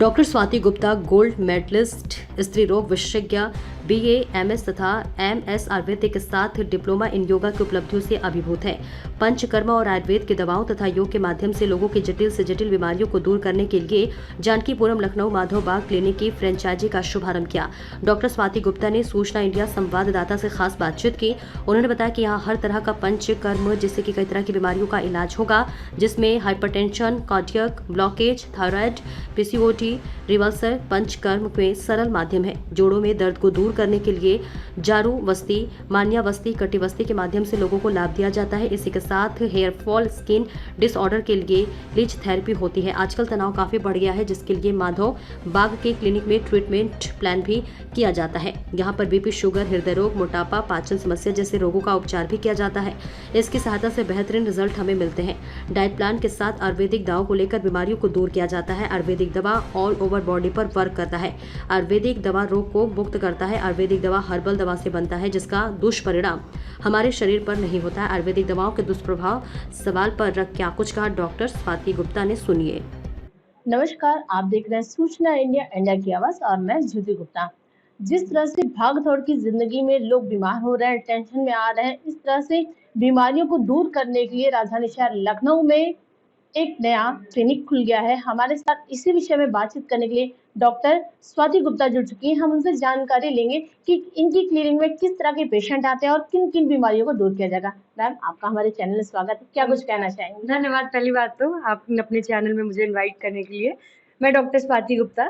Doctor Swati Gupta gold medalist, स्त्री रोग विशेषज्ञ, बीए, एमएस तथा एमएस आयुर्वेद के साथ डिप्लोमा इन योगा की उपलब्धियों से अभिभूत है। पंचकर्म और आयुर्वेद की दवाओं तथा योग के माध्यम से लोगों की जटिल से जटिल बीमारियों को दूर करने के लिए जानकीपुरम लखनऊ माधव बाग क्लिनिक की फ्रेंचाइजी का शुभारंभ किया। डॉक्टर स्वाति गुप्ता ने सूचना इंडिया संवाददाता से खास बातचीत की। उन्होंने बताया कि यहाँ हर तरह का पंचकर्म, जिससे कि कई तरह की बीमारियों का इलाज होगा, जिसमें hypertension, cardiac blockage, thyroid, PCOD, reversal. Panchakarma में सरल माध्यम है। जोड़ों में दर्द को दूर करने के लिए जारू वस्ती, मान्या वस्ती, कटी वस्ती के माध्यम से लोगों को लाभ दिया जाता है। इसी के साथ हेयर फॉल, स्किन डिसऑर्डर के लिए लीच थेरेपी होती है। आजकल तनाव काफी बढ़ गया है, जिसके लिए माधव बाग के क्लिनिक में ट्रीटमेंट प्लान भी किया जाता है। यहाँ पर बीपी, शुगर, हृदय रोग, मोटापा, पाचन समस्या जैसे रोगों का उपचार भी किया जाता है। इसकी सहायता से बेहतरीन रिजल्ट हमें मिलते हैं। डाइट प्लान के साथ आयुर्वेदिक दवाओं को लेकर बीमारियों को दूर किया जाता है। आयुर्वेदिक दवा ऑल ओवर बॉडी पर वर्क करता है। आयुर्वेदिक दवा रोग को मुक्त करता है। आयुर्वेदिक दवा हर्बल दवा से बनता है, जिसका दुष्परिणाम हमारे शरीर पर नहीं होता है। आयुर्वेदिक दवाओं के दुष्प्रभाव सवाल पर रख क्या कुछ कहा डॉक्टर स्वाति गुप्ता ने, सुनिए। नमस्कार, आप देख रहे हैं सूचना इंडिया की आवाज और मैं ज्योति गुप्ता। जिस तरह से भाग दौड़ की जिंदगी में लोग बीमार हो रहे हैं, टेंशन में आ रहे हैं, इस तरह से बीमारियों को दूर करने के लिए राजधानी शहर लखनऊ में एक नया क्लिनिक खुल गया है। हमारे साथ इसी विषय में बातचीत करने के लिए डॉक्टर स्वाति गुप्ता जुड़ चुकी हैं। हम उनसे जानकारी लेंगे कि इनकी क्लिनिक में किस तरह के पेशेंट आते हैं और किन किन बीमारियों को दूर किया जाएगा। मैम, आपका हमारे चैनल में स्वागत है। क्या कुछ कहना चाहेंगे? धन्यवाद। पहली बात तो आपने अपने चैनल में मुझे इनवाइट करने के लिए। मैं डॉक्टर स्वाति गुप्ता,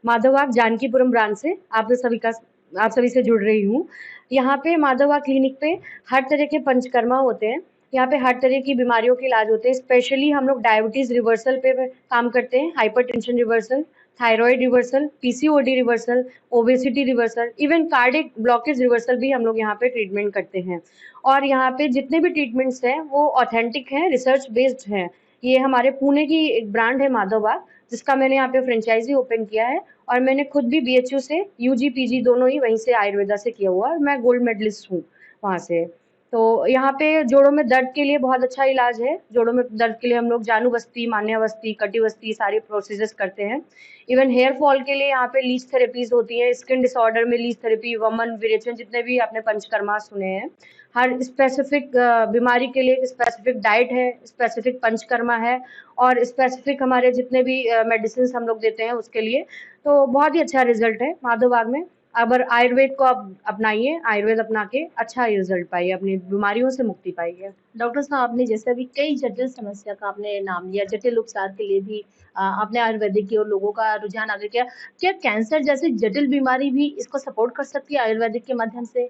माधवबाग जानकीपुरम ब्रांच से आप सभी से जुड़ रही हूँ। यहाँ पे माधवबाग क्लिनिक पे हर तरह के पंचकर्मा होते हैं। यहाँ पे हर तरह की बीमारियों के इलाज होते हैं। स्पेशली हम लोग डायबिटीज रिवर्सल पे काम करते हैं, hypertension reversal, thyroid reversal, PCOD reversal, obesity reversal, even cardiac blockage reversal भी हम लोग यहाँ पे ट्रीटमेंट करते हैं। और यहाँ पे जितने भी ट्रीटमेंट्स हैं वो ऑथेंटिक हैं, रिसर्च बेस्ड हैं। ये हमारे पुणे की एक ब्रांड है माधवबाग, जिसका मैंने यहाँ पे फ्रेंचाइजी ओपन किया है। और मैंने खुद भी बीएचयू से यूजी पीजी दोनों ही वहीं से आयुर्वेदा से किया हुआ है। मैं गोल्ड मेडलिस्ट हूँ वहाँ से। तो यहाँ पे जोड़ों में दर्द के लिए बहुत अच्छा इलाज है। जोड़ों में दर्द के लिए हम लोग जानू वस्ती, मान्या वस्ती, कटी वस्ती सारी प्रोसीजर्स करते हैं। इवन हेयर फॉल के लिए यहाँ पे लीच थेरेपीज होती हैं। स्किन डिसऑर्डर में लीच थेरेपी, वमन, विरेचन, जितने भी आपने पंचकर्मा सुने हैं, हर स्पेसिफिक बीमारी के लिए एक स्पेसिफिक डाइट है, स्पेसिफिक पंचकर्मा है और स्पेसिफिक हमारे जितने भी मेडिसिन हम लोग देते हैं उसके लिए। तो बहुत ही अच्छा रिजल्ट है माधवबाग में। अगर आयुर्वेद को आप अपनाइए, आयुर्वेद अपना के अच्छा रिजल्ट पाइए, अपनी बीमारियों से मुक्ति पाइए। डॉक्टर साहब, आपने जैसे अभी कई जटिल समस्या का आपने नाम लिया, जटिल उपचार के लिए भी आपने आयुर्वेदिक की ओर लोगों का रुझान आगे किया। क्या कैंसर जैसी जटिल बीमारी भी इसको सपोर्ट कर सकती है आयुर्वेदिक के माध्यम से?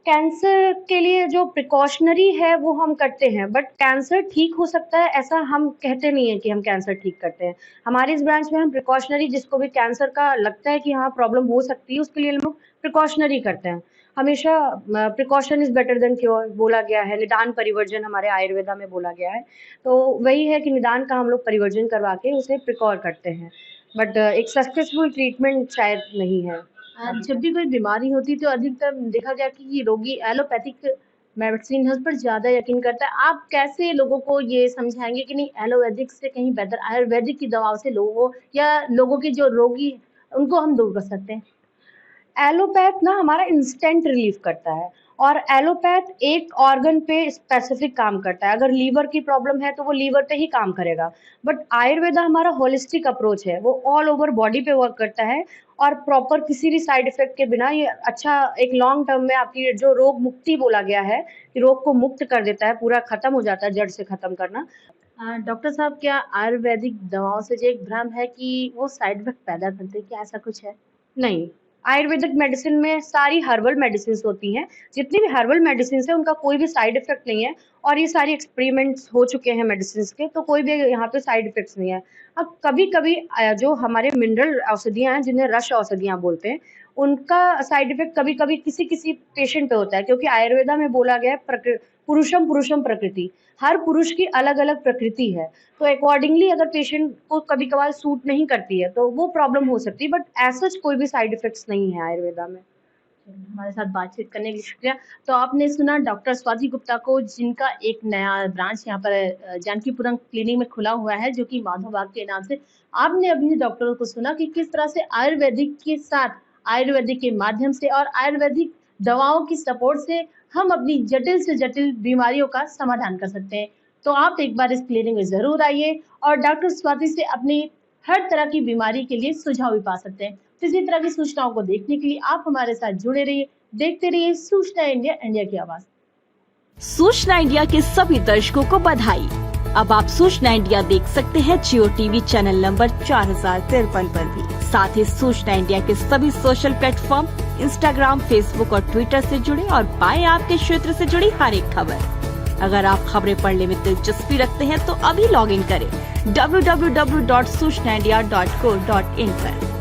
कैंसर के लिए जो प्रिकॉशनरी है वो हम करते हैं, बट कैंसर ठीक हो सकता है ऐसा हम कहते नहीं है कि हम कैंसर ठीक करते हैं। हमारे इस ब्रांच में हम प्रिकॉशनरी, जिसको भी कैंसर का लगता है कि हाँ प्रॉब्लम हो सकती है, उसके लिए हम लोग प्रिकॉशनरी करते हैं। हमेशा precaution is better than cure बोला गया है, निदान परिवर्जन हमारे आयुर्वेदा में बोला गया है। तो वही है कि निदान का हम लोग परिवर्जन करवा के उसे प्रिकॉर करते हैं, बट एक सक्सेसफुल ट्रीटमेंट शायद नहीं है। जब भी कोई बीमारी होती तो अधिकतर देखा गया कि ये रोगी एलोपैथिक मेडिसिन है उस पर ज्यादा यकीन करता है। आप कैसे लोगों को ये समझाएंगे कि नहीं, एलोपैथिक से कहीं बेहतर आयुर्वेदिक की दवाओं से लोगों या लोगों के जो रोगी उनको हम दूर कर सकते हैं? एलोपैथ ना हमारा इंस्टेंट रिलीफ करता है और एलोपैथ एक ऑर्गन पे स्पेसिफिक काम करता है। अगर लीवर की प्रॉब्लम है तो वो लीवर पे ही काम करेगा, बट आयुर्वेदा हमारा होलिस्टिक अप्रोच है, वो ऑल ओवर बॉडी पे वर्क करता है और प्रॉपर किसी भी साइड इफेक्ट के बिना ये अच्छा एक लॉन्ग टर्म में आपकी जो रोग मुक्ति बोला गया है कि रोग को मुक्त कर देता है, पूरा खत्म हो जाता है, जड़ से खत्म करना। डॉक्टर साहब, क्या आयुर्वेदिक दवाओं से जो एक भ्रम है कि वो साइड इफेक्ट पैदा करते हैं, क्या ऐसा कुछ है? नहीं, आयुर्वेदिक मेडिसिन में सारी हर्बल मेडिसिन होती हैं। जितनी भी हर्बल मेडिसिन है उनका कोई भी साइड इफेक्ट नहीं है और ये सारी एक्सपेरिमेंट्स हो चुके हैं मेडिसिन के, तो कोई भी यहाँ पे साइड इफेक्ट्स नहीं है। अब कभी कभी जो हमारे मिनरल औषधियाँ हैं, जिन्हें रस औषधियाँ बोलते हैं, उनका साइड इफेक्ट कभी कभी किसी किसी पेशेंट पे होता है, क्योंकि आयुर्वेदा में बोला गया है पुरुषम पुरुषम प्रकृति, हर पुरुष की अलग अलग प्रकृति है। तो अकॉर्डिंगली अगर पेशेंट को कभी कभार सूट नहीं करती है तो वो प्रॉब्लम हो सकती है, बट ऐसा कोई भी साइड इफेक्ट्स नहीं है आयुर्वेदा में। हमारे साथ बातचीत करने के लिए शुक्रिया। तो आपने सुना डॉक्टर स्वाति गुप्ता को, जिनका एक नया ब्रांच यहाँ पर जानकीपुरम क्लिनिक में खुला हुआ है, जो कि माधव बाग के नाम से। आपने अभी डॉक्टरों को सुना कि किस तरह से आयुर्वेदिक के साथ, आयुर्वेदिक के माध्यम से और आयुर्वेदिक दवाओं की सपोर्ट से हम अपनी जटिल से जटिल बीमारियों का समाधान कर सकते हैं। तो आप एक बार इस क्लिनिक में जरूर आइए और डॉक्टर स्वाति से अपनी हर तरह की बीमारी के लिए सुझाव भी पा सकते हैं। तो इसी तरह की सूचनाओं को देखने के लिए आप हमारे साथ जुड़े रहिए, देखते रहिए सूचना इंडिया, इंडिया की आवाज। सूचना इंडिया के सभी दर्शकों को बधाई। अब आप सूचना इंडिया देख सकते हैं जियो टीवी चैनल नंबर 4053 पर भी। साथ ही सूचना इंडिया के सभी सोशल प्लेटफॉर्म इंस्टाग्राम, फेसबुक और ट्विटर से जुड़े और पाएं आपके क्षेत्र से जुड़ी हर एक खबर। अगर आप खबरें पढ़ने में दिलचस्पी रखते हैं तो अभी लॉग इन करें www.सूचनाindia.co.in पर।